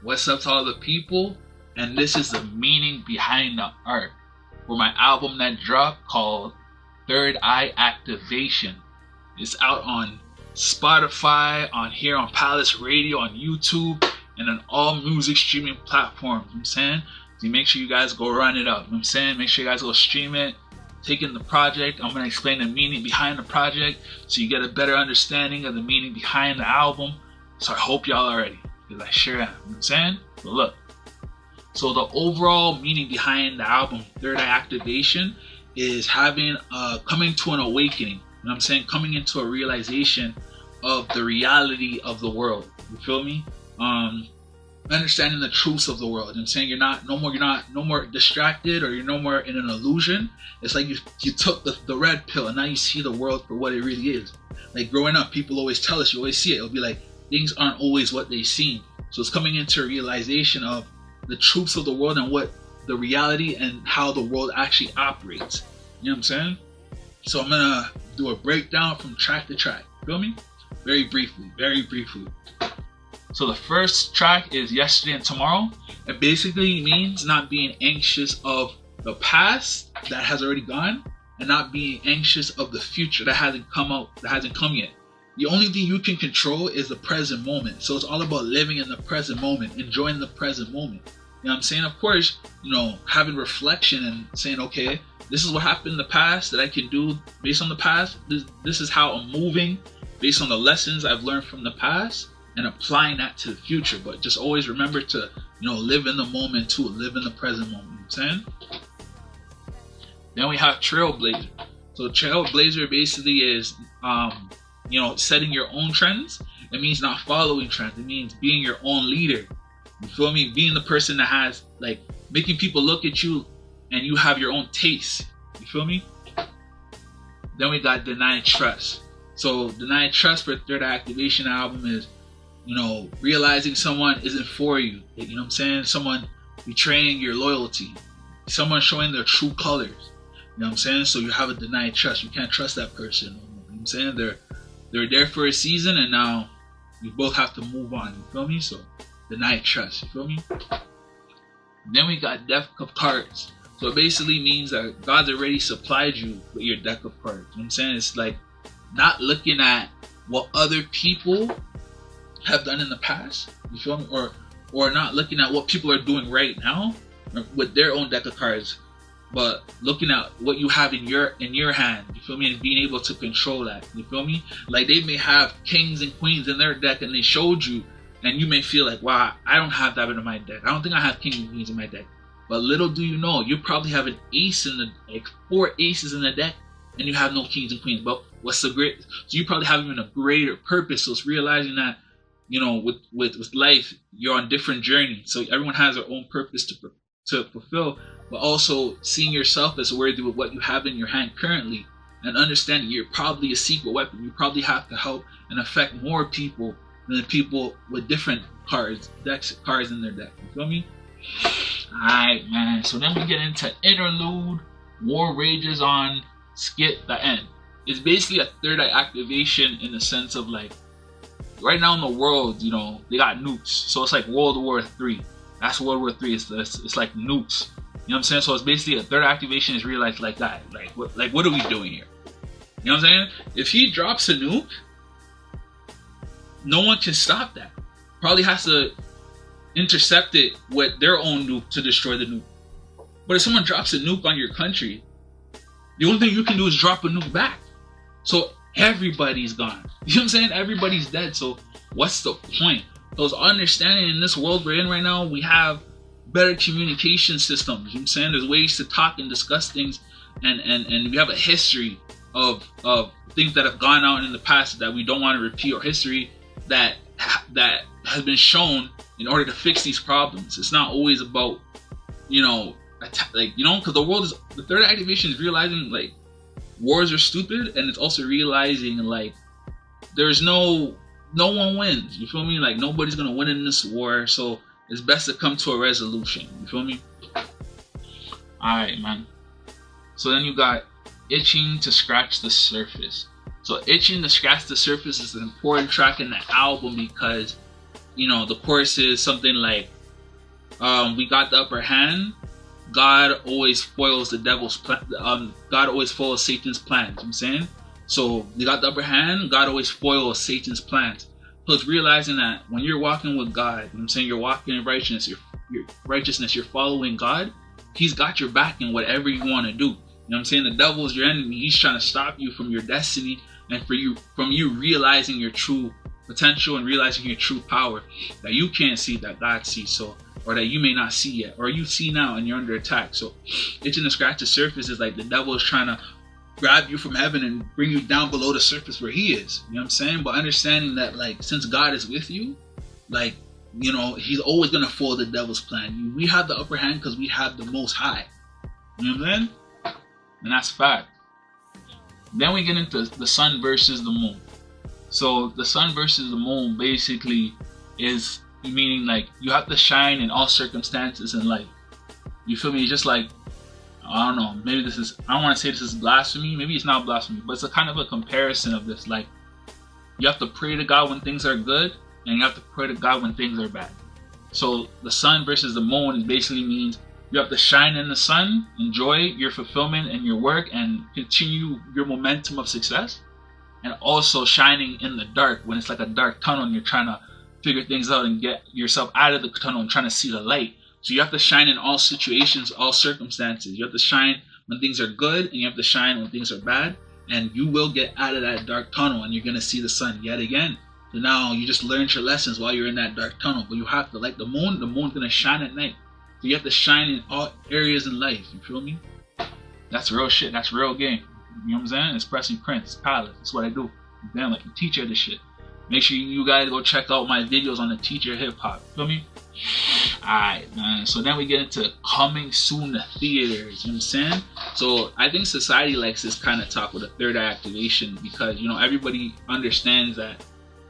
What's up to all the people? And this is the meaning behind the art for my album that dropped called Third Eye Activation. It's out on Spotify, on Palace Radio, on YouTube, and on all music streaming platforms. You know what I'm saying? So make sure you guys go run it up. You know what I'm saying? Make sure you guys go stream it. Take in the project. I'm going to explain the meaning behind the project so you get a better understanding of the meaning behind the album. So I hope y'all are ready, because I sure am. You know what I'm saying? So look. So the overall meaning behind the album, Third Eye Activation, is coming to an awakening. You know what I'm saying? Coming into a realization of the reality of the world. You feel me? Understanding the truths of the world. You know what I'm saying? You're not no more distracted, or you're no more in an illusion. It's like you took the red pill and now you see the world for what it really is. Like growing up, people always tell us, you always see it. It'll be like things aren't always what they seem. So it's coming into a realization of the truths of the world and what the reality and how the world actually operates. You know what I'm saying? So I'm gonna do a breakdown from track to track. Feel me? Very briefly. So the first track is Yesterday and Tomorrow. It basically means not being anxious of the past that has already gone, and not being anxious of the future that hasn't come yet. The only thing you can control is the present moment. So it's all about living in the present moment, enjoying the present moment. You know what I'm saying? Of course, having reflection and saying, okay, this is what happened in the past that I can do based on the past. This is how I'm moving based on the lessons I've learned from the past, and applying that to the future. But just always remember to, live in the moment too, live in the present moment. You know what I'm saying? Then we have Trailblazer. So Trailblazer basically is, setting your own trends. It means not following trends. It means being your own leader. You feel me? Being the person that has, making people look at you and you have your own taste. You feel me? Then we got Deny Trust. So Deny Trust for Third Eye Activation album is, realizing someone isn't for you. You know what I'm saying? Someone betraying your loyalty. Someone showing their true colors. You know what I'm saying? So you have a denied trust. You can't trust that person. You know what I'm saying? They're there for a season, and now you both have to move on. You feel me? So denied trust. You feel me? Then we got Deck of Cards. So it basically means that God's already supplied you with your deck of cards. You know what I'm saying? It's like not looking at what other people have done in the past, you feel me, or not looking at what people are doing right now with their own deck of cards, but looking at what you have in your hand, you feel me, and being able to control that. You feel me? Like they may have kings and queens in their deck and they showed you, and you may feel like, wow, I don't have that in my deck. I don't think I have kings and queens in my deck. But little do you know, you probably have an ace four aces in the deck, and you have no kings and queens. But what's so you probably have even a greater purpose. So it's realizing that, with life, you're on different journeys. So everyone has their own purpose to fulfill, but also seeing yourself as worthy with what you have in your hand currently, and understanding you're probably a secret weapon. You probably have to help and affect more people than the people with different cards in their deck. You feel me? Alright, man. So then we get into Interlude. War Rages On. Skip the End. It's basically a third eye activation in the sense of right now in the world, they got nukes. So it's like World War III. That's World War III. It's like nukes. You know what I'm saying? So it's basically a third activation is realized like that. What are we doing here? You know what I'm saying? If he drops a nuke, no one can stop that. Probably has to intercept it with their own nuke to destroy the nuke. But if someone drops a nuke on your country, the only thing you can do is drop a nuke back. So everybody's gone. You know what I'm saying? Everybody's dead. So what's the point? Those understanding in this world we're in right now, we have better communication systems. You know what I'm saying? There's ways to talk and discuss things, and we have a history of things that have gone out in the past that we don't want to repeat, or history that has been shown in order to fix these problems. It's not always about, because the third activation is realizing wars are stupid, and it's also realizing there's no one wins. You feel me? Nobody's gonna win in this war, so it's best to come to a resolution. You feel me? Alright, man. So then you got Itching to Scratch the Surface. So Itching to Scratch the Surface is an important track in the album because, the chorus is something like, we got the upper hand. God always foils the devil's plan. God always foils Satan's plans. You know what I'm saying? So we got the upper hand. God always foils Satan's plans. So it's realizing that when you're walking with God, you know what I'm saying, you're walking in righteousness, you're following God, He's got your back in whatever you want to do. You know what I'm saying? The devil is your enemy. He's trying to stop you from your destiny and from you realizing your true potential and realizing your true power that you can't see, that God sees. So, or that you may not see yet, or you see now and you're under attack. So itching to scratch the surface is like the devil is trying to grab you from heaven and bring you down below the surface where he is. You know what I'm saying? But understanding that, like, since God is with you, like, He's always going to foil the devil's plan. We have the upper hand because we have the Most High. You know what I'm saying? And that's fact. Then we get into the sun versus the moon. So the sun versus the moon basically is meaning like you have to shine in all circumstances in life. You feel me? It's just like, I don't know, maybe I don't want to say this is blasphemy. Maybe it's not blasphemy, but it's a kind of a comparison of this. Like, you have to pray to God when things are good, and you have to pray to God when things are bad. So the sun versus the moon basically means you have to shine in the sun, enjoy your fulfillment and your work, and continue your momentum of success. And also shining in the dark when it's like a dark tunnel and you're trying to figure things out and get yourself out of the tunnel and trying to see the light. So you have to shine in all situations, all circumstances. You have to shine when things are good, and you have to shine when things are bad. And you will get out of that dark tunnel and you're going to see the sun yet again. So now you just learned your lessons while you're in that dark tunnel. But you have to, like the moon's going to shine at night. So you have to shine in all areas in life. You feel me? That's real shit. That's real game. You know what I'm saying? It's Pressing Prince. It's Palace. That's what I do. Damn, like a teacher of this shit. Make sure you guys go check out my videos on the teacher hip hop. Feel me? Alright, man. So then we get into coming soon to theaters. You know what I'm saying? So I think society likes this kind of talk with a third eye activation because, everybody understands that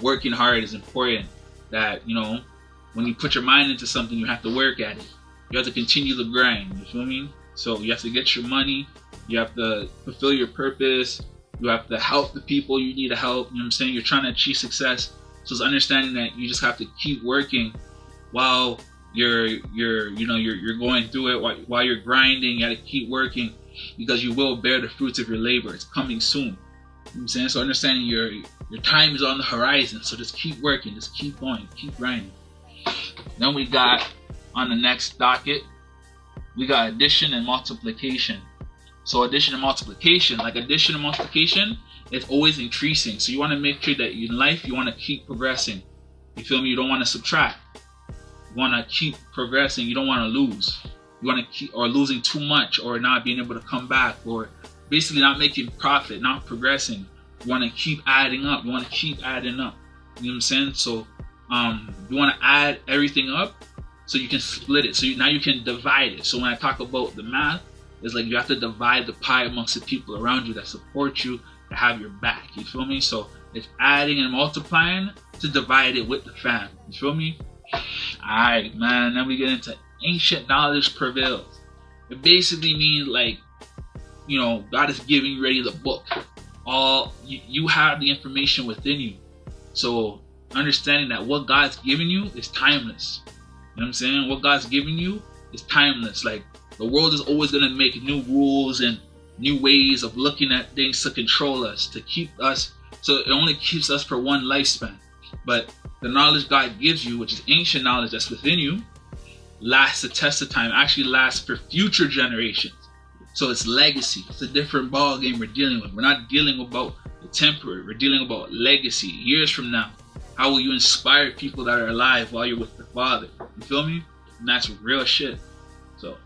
working hard is important. That, when you put your mind into something, you have to work at it. You have to continue the grind. You feel me? So you have to get your money. You have to fulfill your purpose. You have to help the people you need to help. You know what I'm saying? You're trying to achieve success. So it's understanding that you just have to keep working while you're going through it, while you're grinding. You got to keep working because you will bear the fruits of your labor. It's coming soon. You know what I'm saying? So understanding your time is on the horizon. So just keep working. Just keep going. Keep grinding. Then we got on the next docket, we got addition and multiplication. So addition and multiplication, it's always increasing. So you want to make sure that in life, you want to keep progressing. You feel me? You don't want to subtract. You want to keep progressing. You don't want to lose. You want to keep, or losing too much, or not being able to come back, or basically not making profit, not progressing. You want to keep adding up. You want to keep adding up. You know what I'm saying? So you want to add everything up so you can split it. So now you can divide it. So when I talk about the math, it's like you have to divide the pie amongst the people around you that support you, that have your back. You feel me? So it's adding and multiplying to divide it with the fam. You feel me? Alright, man. Then we get into ancient knowledge prevails. It basically means like, God is giving you already the book. You have the information within you. So understanding that what God's giving you is timeless. You know what I'm saying? What God's giving you is timeless. Like, the world is always going to make new rules and new ways of looking at things to control us, to keep us. So it only keeps us for one lifespan. But the knowledge God gives you, which is ancient knowledge that's within you, lasts the test of time, actually lasts for future generations. So it's legacy. It's a different ball game we're dealing with. We're not dealing about the temporary. We're dealing about legacy. Years from now, how will you inspire people that are alive while you're with the Father? You feel me? And that's real shit. So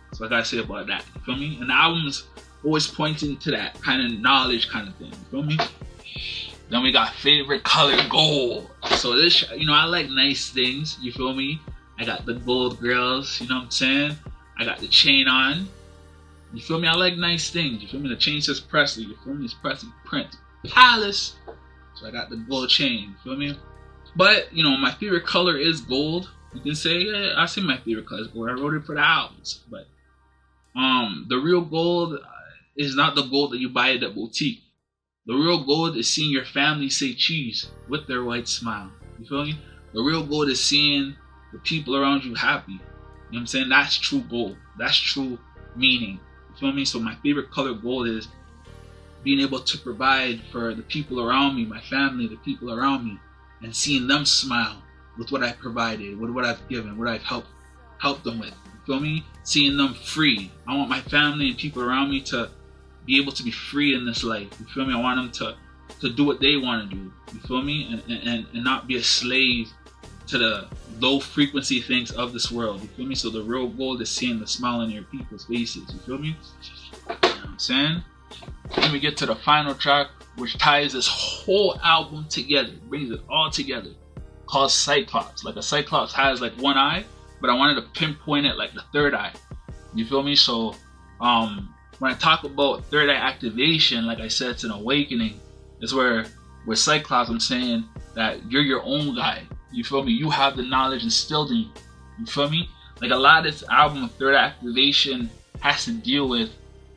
that's what I gotta say about that. You feel me? And the album's always pointing to that kind of knowledge kind of thing. You feel me? Then we got favorite color, gold. So this, I like nice things. You feel me? I got the gold grills. You know what I'm saying? I got the chain on. You feel me? I like nice things. You feel me? The chain says Presley. You feel me? It's Presley Prince Palace. So I got the gold chain. You feel me? But my favorite color is gold. You can say, yeah, I say my favorite color is gold. I wrote it for the albums. But the real gold is not the gold that you buy at the boutique. The real gold is seeing your family say cheese with their white smile. You feel me? The real goal is seeing the people around you happy. You know what I'm saying? That's true goal. That's true meaning. You feel me? So my favorite color goal is being able to provide for the people around me, my family, the people around me, and seeing them smile with what I provided, with what I've given, what I've helped them with. You feel me? Seeing them free. I want my family and people around me to be able to be free in this life. You feel me? I want them to do what they want to do. You feel me? And not be a slave to the low frequency things of this world. You feel me? So the real goal is seeing the smile on your people's faces. You feel me? You know what I'm saying? Then we get to the final track, which ties this whole album together, brings it all together, called Cyclops. Like a Cyclops has like one eye, but I wanted to pinpoint it like the third eye. You feel me? So when I talk about third eye activation, like I said, it's an awakening. It's where with Cyclops, I'm saying that you're your own guide. You feel me? You have the knowledge instilled in you. You feel me? Like a lot of this album of third eye activation has to deal with,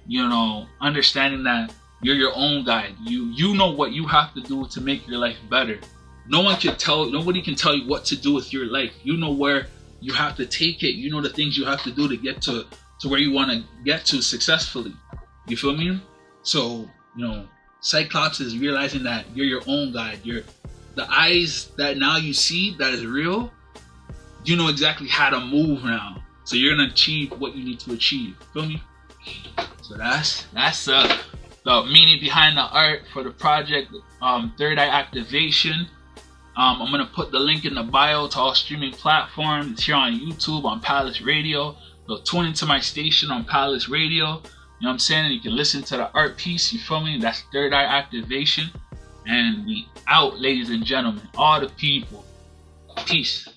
you know, understanding that you're your own guide. You know what you have to do to make your life better. Nobody can tell you what to do with your life. You know where you have to take it. You know the things you have to do to get to where you want to get to successfully. You feel me? So, you know, Cyclops is realizing that you're your own guide. You're the eyes that now you see that is real. You know exactly how to move now. So you're gonna achieve what you need to achieve. Feel me? So that's the meaning behind the art for the project, Third Eye Activation. I'm gonna put the link in the bio to all streaming platforms. It's here on YouTube on Palace Radio. So tune into my station on Palace Radio. You know what I'm saying? You can listen to the art piece. You feel me? That's Third Eye Activation. And we out, ladies and gentlemen. All the people. Peace.